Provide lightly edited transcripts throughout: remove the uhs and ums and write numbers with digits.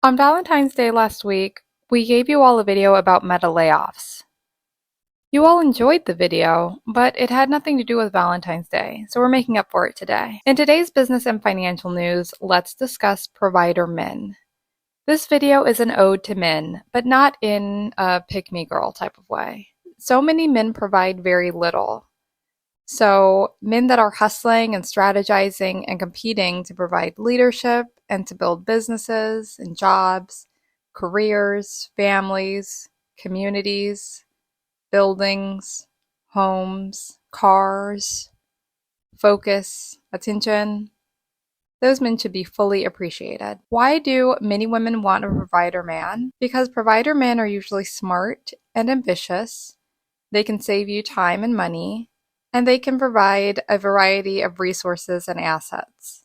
On Valentine's Day last week, we gave you all a video about Meta layoffs. You all enjoyed the video, but it had nothing to do with Valentine's Day, so we're making up for it today. In today's business and financial news, let's discuss provider men. This video is an ode to men, but not in a pick-me-girl type of way. So many men provide very little. So men that are hustling and strategizing and competing to provide leadership and to build businesses and jobs, careers, families, communities, buildings, homes, cars, focus, attention. Those men should be fully appreciated. Why do many women want a provider man? Because provider men are usually smart and ambitious. They can save you time and money, and they can provide a variety of resources and assets.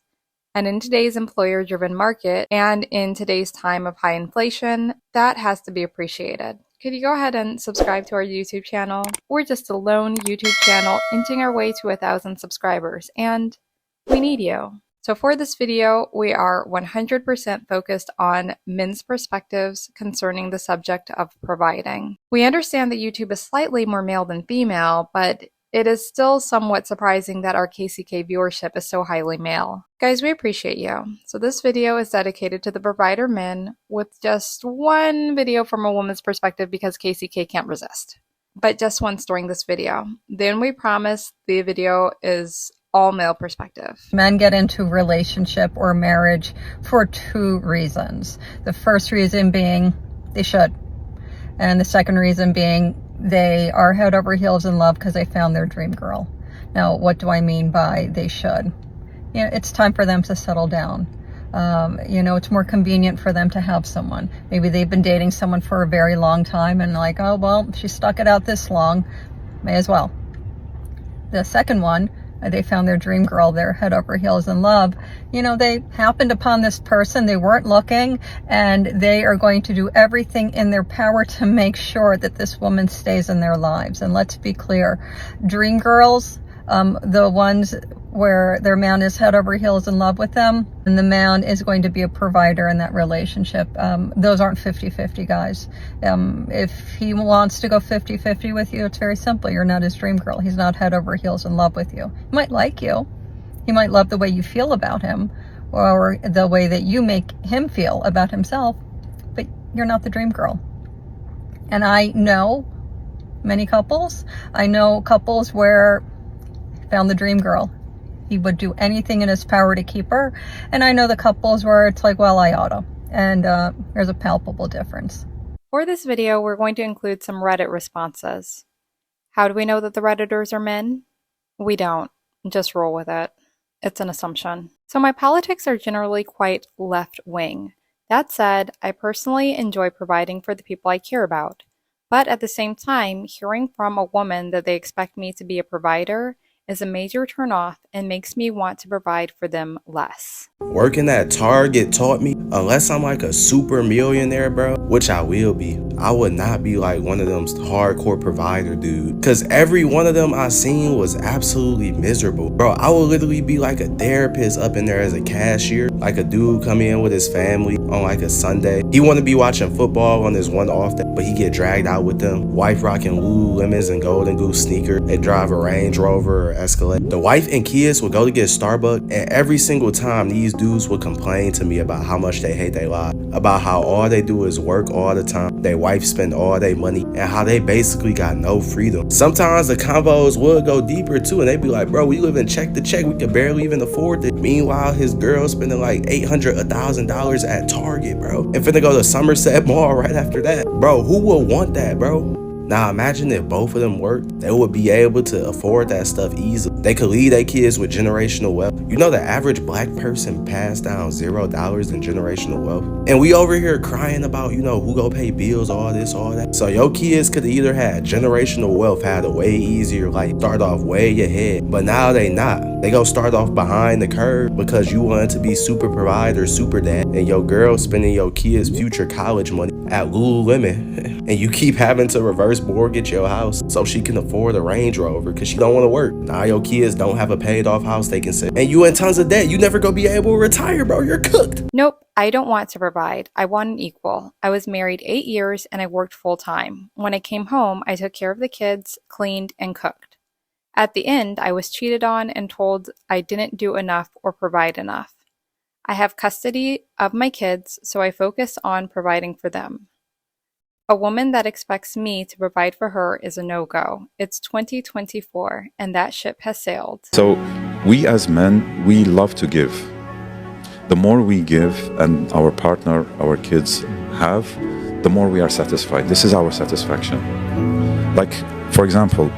And in today's employer-driven market and in today's time of high inflation, that has to be appreciated. Could you go ahead and subscribe to our YouTube channel? We're just a lone YouTube channel inching our way to 1,000 subscribers, and we need you. So for this video, we are 100% focused on men's perspectives concerning the subject of providing. We understand that YouTube is slightly more male than female, but it is still somewhat surprising that our KCK viewership is so highly male. Guys, we appreciate you. So this video is dedicated to the provider men with just one video from a woman's perspective because KCK can't resist. But just once during this video. Then we promise the video is all male perspective. Men get into relationship or marriage for two reasons. The first reason being they should. And the second reason being they are head over heels in love because they found their dream girl. Now, what do I mean by they should? It's time for them to settle down. It's more convenient for them to have someone. Maybe they've been dating someone for a very long time and like, oh, well, she stuck it out this long. May as well. The second one, they found their dream girl. They're head over heels in love. They happened upon this person. They weren't looking, and they are going to do everything in their power to make sure that this woman stays in their lives. And let's be clear, dream girls, the ones where their man is head over heels in love with them, and the man is going to be a provider in that relationship. Those aren't 50-50 guys. If he wants to go 50-50 with you, it's very simple. You're not his dream girl. He's not head over heels in love with you. He might like you. He might love the way you feel about him or the way that you make him feel about himself, but you're not the dream girl. And I know many couples. I know couples where found the dream girl. He would do anything in his power to keep her. And I know the couples where it's like, well, I oughta. And there's a palpable difference. For this video, we're going to include some Reddit responses. How do we know that the Redditors are men? We don't. Just roll with it. It's an assumption. So my politics are generally quite left-wing. That said, I personally enjoy providing for the people I care about. But at the same time, hearing from a woman that they expect me to be a provider is a major turnoff and makes me want to provide for them less. Working at Target taught me, unless I'm like a super millionaire, bro, which I will be, I would not be like one of them hardcore provider dude. Cause every one of them I seen was absolutely miserable. Bro, I would literally be like a therapist up in there as a cashier. Like a dude come in with his family on like a Sunday. He want to be watching football on his one off day, but he get dragged out with them. Wife rocking Lululemons and Golden Goose sneaker. They drive a Range Rover or Escalade. The wife and kids would go to get Starbucks, and every single time these dudes would complain to me about how much they hate their life, about how all they do is work all the time, their wife spend all their money, and how they basically got no freedom. Sometimes the convos would go deeper too, and they'd be like, bro, we live in check to check, we could barely even afford it. Meanwhile, his girl spending like $800, $1,000 at Target, bro, and finna go to Somerset Mall right after that. Bro, who would want that, bro? Now imagine if both of them worked, they would be able to afford that stuff easily. They could leave their kids with generational wealth. You know the average black person passed down $0 in generational wealth. And we over here crying about, who go pay bills, all this, all that. So your kids could either have generational wealth, had a way easier life, start off way ahead. But now they not. They go start off behind the curve because you wanted to be super provider, super dad, and your girl spending your kids' future college money at Lululemon. And you keep having to reverse reverse mortgage your house so she can afford a Range Rover because she don't want to work. Now your kids don't have a paid off house they can sell. And you in tons of debt. You never gonna be able to retire, bro. You're cooked. Nope, I don't want to provide. I want an equal. I was married 8 years and I worked full time. When I came home, I took care of the kids, cleaned, and cooked. At the end, I was cheated on and told I didn't do enough or provide enough. I have custody of my kids, so I focus on providing for them. A woman that expects me to provide for her is a no-go. It's 2024, and that ship has sailed. So we as men, we love to give. The more we give and our partner, our kids have, the more we are satisfied. This is our satisfaction. Like, for example,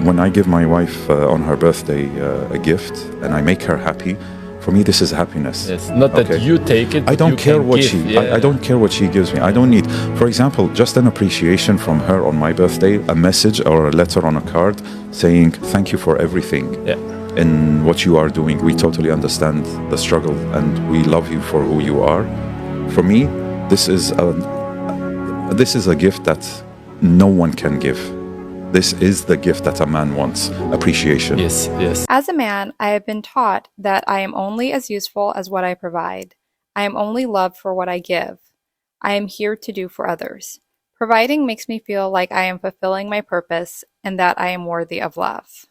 when I give my wife on her birthday a gift and I make her happy, for me this is happiness. It's not that you take it. I don't care what I don't care what she gives me. I don't need, for example, just an appreciation from her on my birthday, a message or a letter on a card saying thank you for everything. In what you are doing. We totally understand the struggle and we love you for who you are. For me, this is a gift that no one can give. This is the gift that a man wants, appreciation. Yes, yes. As a man, I have been taught that I am only as useful as what I provide. I am only loved for what I give. I am here to do for others. Providing makes me feel like I am fulfilling my purpose and that I am worthy of love.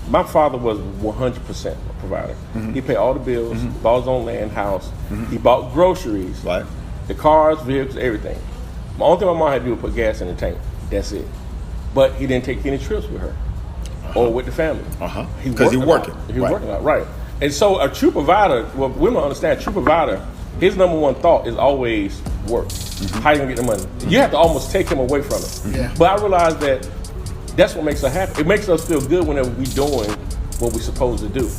My father was 100% a provider. He paid all the bills, bought his own land, house. He bought groceries, the cars, vehicles, everything. The only thing my mom had to do was put gas in the tank. That's it. But he didn't take any trips with her or with the family. Because he's working. He was working out, right. And so a true provider, well, women understand, a true provider, his number one thought is always work. How you gonna get the money? You have to almost take him away from it. But I realized that that's what makes us happy. It makes us feel good whenever we're doing what we're supposed to do.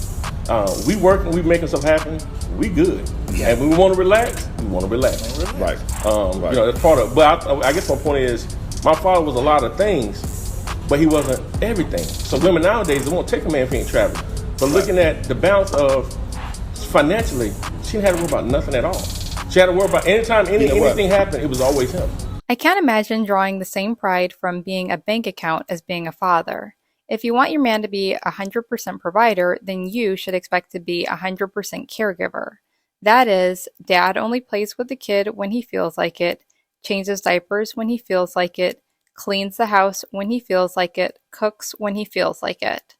We working, we making stuff happen, we good. And when we want to relax, we want to relax. Right. You know, that's part of. But I guess my point is, my father was a lot of things, but he wasn't everything. So women nowadays, they won't take a man if he ain't traveling. But looking at the balance of financially, she didn't have to worry about nothing at all. She had to worry about anytime anything happened, it was always him. I can't imagine drawing the same pride from being a bank account as being a father. If you want your man to be 100% provider, then you should expect to be 100% caregiver. That is, dad only plays with the kid when he feels like it, changes diapers when he feels like it, cleans the house when he feels like it, cooks when he feels like it.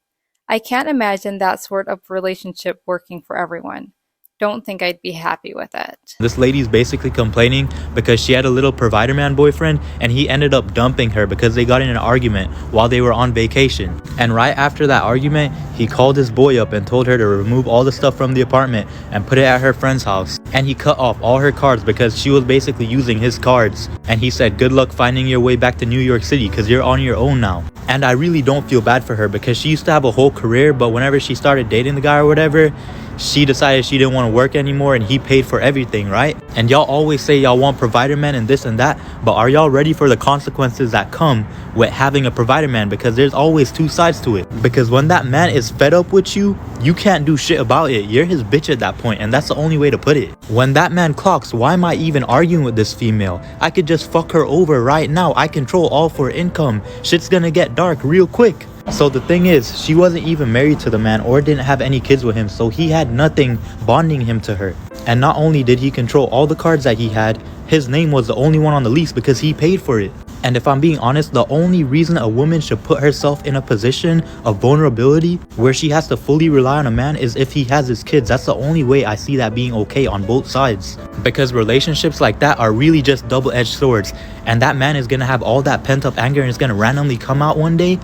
I can't imagine that sort of relationship working for everyone. Don't think I'd be happy with it. This lady's basically complaining because she had a little provider man boyfriend and he ended up dumping her because they got in an argument while they were on vacation. And right after that argument, he called his boy up and told her to remove all the stuff from the apartment and put it at her friend's house. And he cut off all her cards because she was basically using his cards. And he said, good luck finding your way back to New York City because you're on your own now. And I really don't feel bad for her because she used to have a whole career, but whenever she started dating the guy or whatever, she decided she didn't want to work anymore and he paid for everything, right? And y'all always say y'all want provider men and this and that, but are y'all ready for the consequences that come with having a provider man? Because there's always two sides to it. Because when that man is fed up with you, you can't do shit about it. You're his bitch at that point, and that's the only way to put it. When that man clocks, why am I even arguing with this female? I could just fuck her over right now. I control all for income. Shit's gonna get dark real quick. So the thing is, she wasn't even married to the man or didn't have any kids with him, so he had nothing bonding him to her. And not only did he control all the cards that he had, his name was the only one on the lease because he paid for it. And if I'm being honest, the only reason a woman should put herself in a position of vulnerability where she has to fully rely on a man is if he has his kids. That's the only way I see that being okay on both sides. Because relationships like that are really just double-edged swords. And that man is gonna have all that pent-up anger and it's gonna randomly come out one day.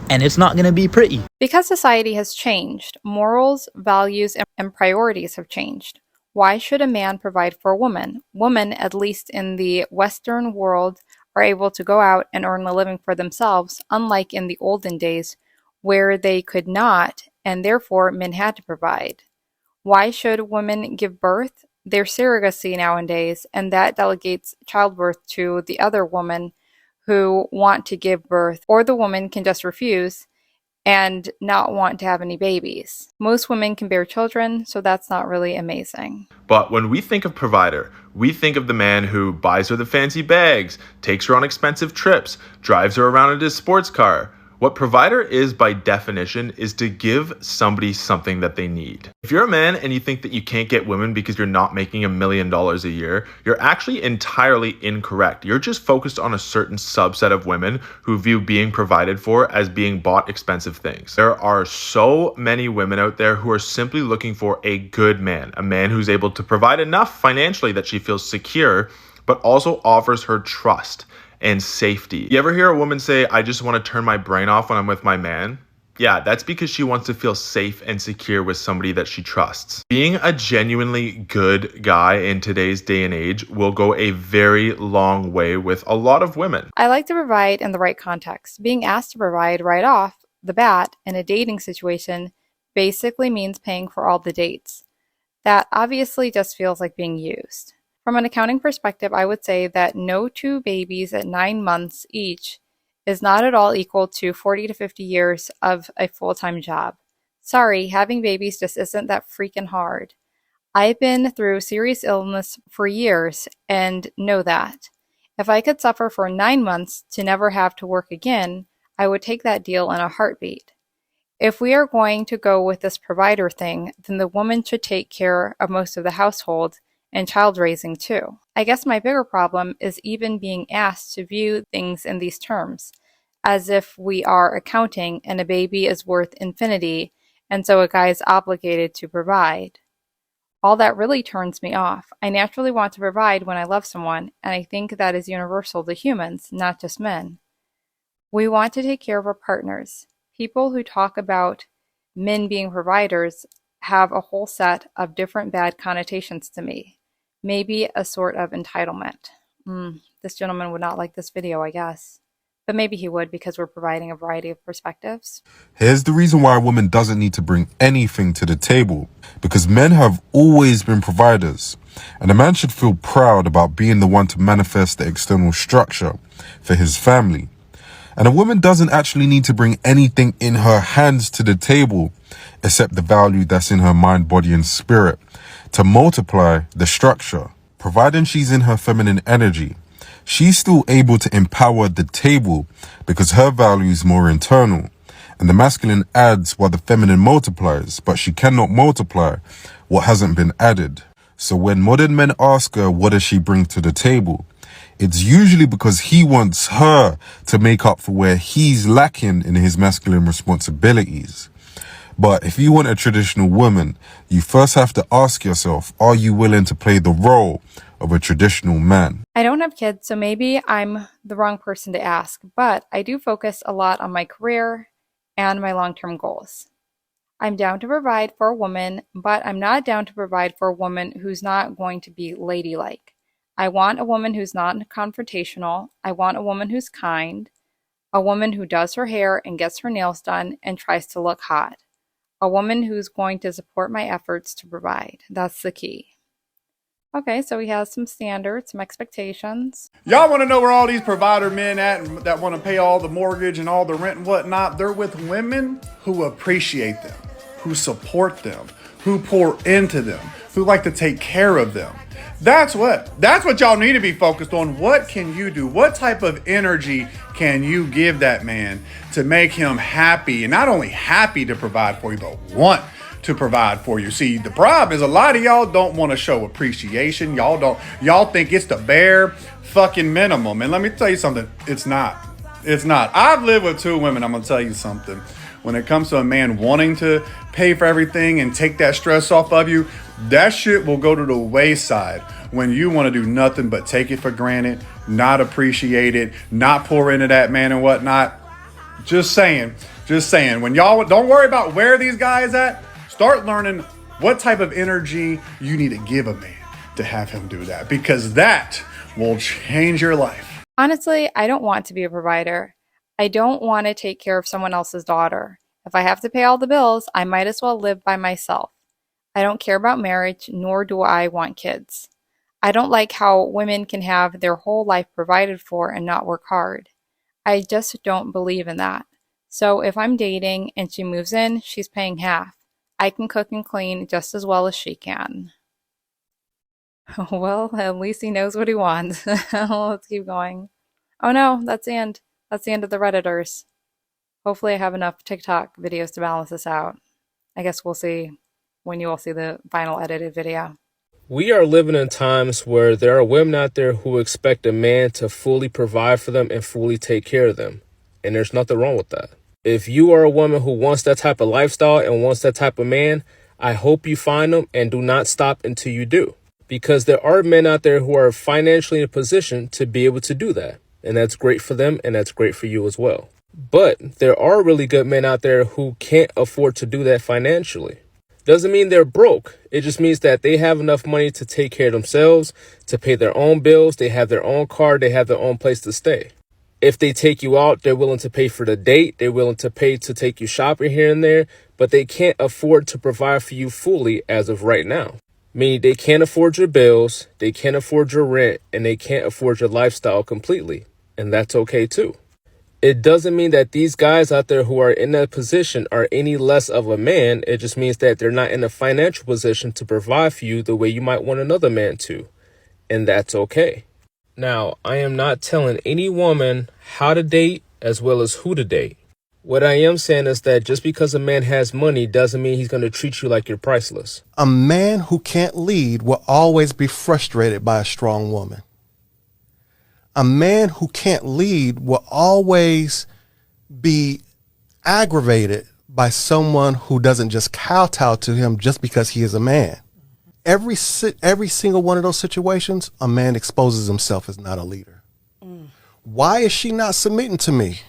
And it's not going to be pretty. Because society has changed, morals, values, and priorities have changed. Why should a man provide for a woman? Women, at least in the Western world, are able to go out and earn a living for themselves, unlike in the olden days where they could not, and therefore men had to provide. Why should women give birth? They're surrogacy nowadays, and that delegates childbirth to the other woman who want to give birth, or the woman can just refuse, and not want to have any babies. Most women can bear children, so that's not really amazing. But when we think of provider, we think of the man who buys her the fancy bags, takes her on expensive trips, drives her around in his sports car. What provider is by definition is to give somebody something that they need. If you're a man and you think that you can't get women because you're not making $1 million a year, you're actually entirely incorrect. You're just focused on a certain subset of women who view being provided for as being bought expensive things. There are so many women out there who are simply looking for a good man, a man who's able to provide enough financially that she feels secure, but also offers her trust and safety. You ever hear a woman say, I just want to turn my brain off when I'm with my man? Yeah, that's because she wants to feel safe and secure with somebody that she trusts. Being a genuinely good guy in today's day and age will go a very long way with a lot of women. I like to provide in the right context. Being asked to provide right off the bat in a dating situation basically means paying for all the dates. That obviously just feels like being used. From an accounting perspective, I would say that no 2 babies at 9 months each is not at all equal to 40 to 50 years of a full-time job. Sorry, having babies just isn't that freaking hard. I've been through serious illness for years and know that. If I could suffer for 9 months to never have to work again, I would take that deal in a heartbeat. If we are going to go with this provider thing, then the woman should take care of most of the household and child raising too. I guess my bigger problem is even being asked to view things in these terms, as if we are accounting and a baby is worth infinity, and so a guy is obligated to provide. All that really turns me off. I naturally want to provide when I love someone, and I think that is universal to humans, not just men. We want to take care of our partners. People who talk about men being providers have a whole set of different bad connotations to me. Maybe a sort of entitlement. This gentleman would not like this video, I guess. But maybe he would because we're providing a variety of perspectives. Here's the reason why a woman doesn't need to bring anything to the table. Because men have always been providers. And a man should feel proud about being the one to manifest the external structure for his family. And a woman doesn't actually need to bring anything in her hands to the table except the value that's in her mind, body, and spirit to multiply the structure. Providing she's in her feminine energy, she's still able to empower the table because her value is more internal. And the masculine adds while the feminine multiplies, but she cannot multiply what hasn't been added. So when modern men ask her, what does she bring to the table? It's usually because he wants her to make up for where he's lacking in his masculine responsibilities. But if you want a traditional woman, you first have to ask yourself, are you willing to play the role of a traditional man? I don't have kids, so maybe I'm the wrong person to ask, but I do focus a lot on my career and my long-term goals. I'm down to provide for a woman, but I'm not down to provide for a woman who's not going to be ladylike. I want a woman who's not confrontational. I want a woman who's kind, a woman who does her hair and gets her nails done and tries to look hot, a woman who's going to support my efforts to provide. That's the key. Okay, so he has some standards, some expectations. Y'all want to know where all these provider men at and that want to pay all the mortgage and all the rent and whatnot? They're with women who appreciate them, who support them, who pour into them, who like to take care of them. That's what y'all need to be focused on. What can you do? What type of energy can you give that man to make him happy, and not only happy to provide for you, but want to provide for you? See, the problem is a lot of y'all don't want to show appreciation. Y'all think it's the bare fucking minimum. And let me tell you something. It's not. I've lived with 2 women. I'm going to tell you something. When it comes to a man wanting to pay for everything and take that stress off of you, that shit will go to the wayside when you want to do nothing but take it for granted, not appreciate it, not pour into that man and whatnot. Just saying. When y'all don't worry about where these guys at, start learning what type of energy you need to give a man to have him do that, because that will change your life. Honestly, I don't want to be a provider. I don't want to take care of someone else's daughter. If I have to pay all the bills, I might as well live by myself. I don't care about marriage, nor do I want kids. I don't like how women can have their whole life provided for and not work hard. I just don't believe in that. So if I'm dating and she moves in, she's paying half. I can cook and clean just as well as she can. Well, at least he knows what he wants. Let's keep going. Oh no, that's the end. That's the end of the Redditors. Hopefully I have enough TikTok videos to balance this out. I guess we'll see when you all see the final edited video. We are living in times where there are women out there who expect a man to fully provide for them and fully take care of them. And there's nothing wrong with that. If you are a woman who wants that type of lifestyle and wants that type of man, I hope you find them and do not stop until you do. Because there are men out there who are financially in a position to be able to do that. And that's great for them and that's great for you as well. But there are really good men out there who can't afford to do that financially. Doesn't mean they're broke. It just means that they have enough money to take care of themselves, to pay their own bills, they have their own car, they have their own place to stay. If they take you out, they're willing to pay for the date, they're willing to pay to take you shopping here and there, but they can't afford to provide for you fully as of right now. Meaning they can't afford your bills, they can't afford your rent, and they can't afford your lifestyle completely. And that's okay too. It doesn't mean that these guys out there who are in that position are any less of a man. It just means that they're not in a financial position to provide for you the way you might want another man to. And that's okay. Now, I am not telling any woman how to date as well as who to date. What I am saying is that just because a man has money doesn't mean he's going to treat you like you're priceless. A man who can't lead will always be frustrated by a strong woman. A man who can't lead will always be aggravated by someone who doesn't just kowtow to him just because he is a man. Every single one of those situations, a man exposes himself as not a leader. Why is she not submitting to me?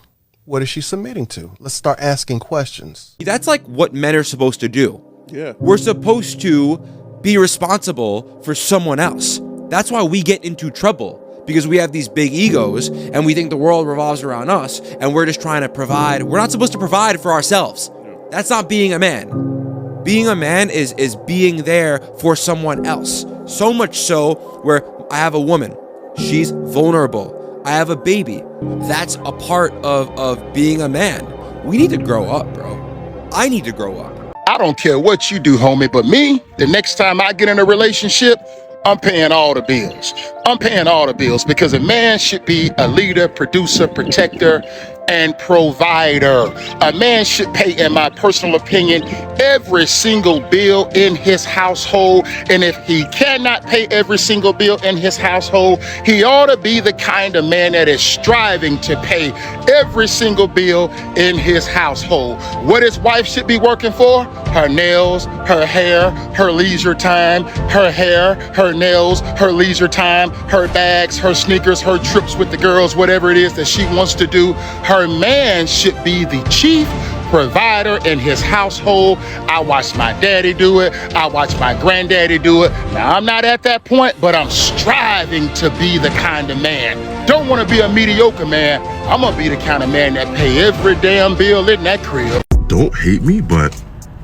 What is she submitting to? Let's start asking questions. That's like what men are supposed to do. Yeah. We're supposed to be responsible for someone else. That's why we get into trouble. Because we have these big egos and we think the world revolves around us and we're just trying to provide. We're not supposed to provide for ourselves. That's not being a man. Being a man is being there for someone else. So much so where I have a woman. She's vulnerable. I have a baby. That's a part of being a man. We need to grow up, bro. I need to grow up. I don't care what you do, homie, but me, the next time I get in a relationship, I'm paying all the bills. I'm paying all the bills because a man should be a leader, producer, protector, and provider. A man should pay, in my personal opinion, every single bill in his household. And if he cannot pay every single bill in his household, he ought to be the kind of man that is striving to pay every single bill in his household. What his wife should be working for? Her nails, her hair, her leisure time, her hair, her nails, her leisure time, her bags, her sneakers, her trips with the girls, whatever it is that she wants to do. Her man should be the chief provider in his household. I watched my daddy do it. I watched my granddaddy do it. Now, I'm not at that point, but I'm striving to be the kind of man. Don't want to be a mediocre man. I'm going to be the kind of man that pay every damn bill in that crib. Don't hate me, but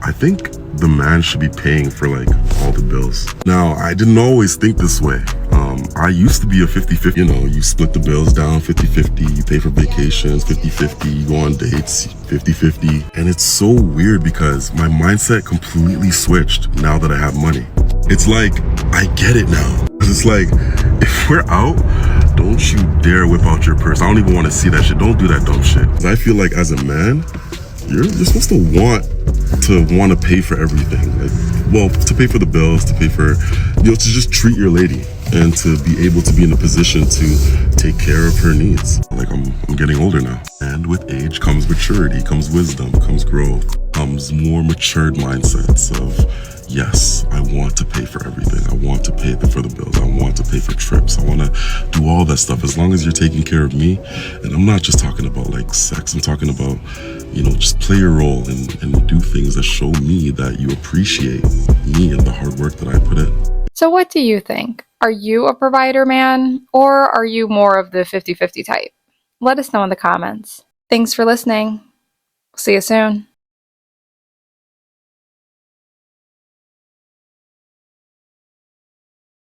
I think the man should be paying for like all the bills. Now, I didn't always think this way. I used to be a 50-50, you know, you split the bills down 50-50, you pay for vacations 50-50, you go on dates 50-50. And it's so weird because my mindset completely switched now that I have money. It's like, I get it now. It's like, if we're out, don't you dare whip out your purse. I don't even want to see that shit. Don't do that dumb shit. I feel like as a man, you're supposed to want to pay for everything. Like, well, to pay for the bills, to pay for, you know, to just treat your lady and to be able to be in a position to take care of her needs. Like I'm getting older now. And with age comes maturity, comes wisdom, comes growth, comes more matured mindsets of, yes, I want to pay for everything. I want to pay for the bills. I want to pay for trips. I want to do all that stuff as long as you're taking care of me. And I'm not just talking about like sex. I'm talking about, you know, just play your role and do things that show me that you appreciate me and the hard work that I put in. So what do you think? Are you a provider man, or are you more of the 50-50 type? Let us know in the comments. Thanks for listening. See you soon.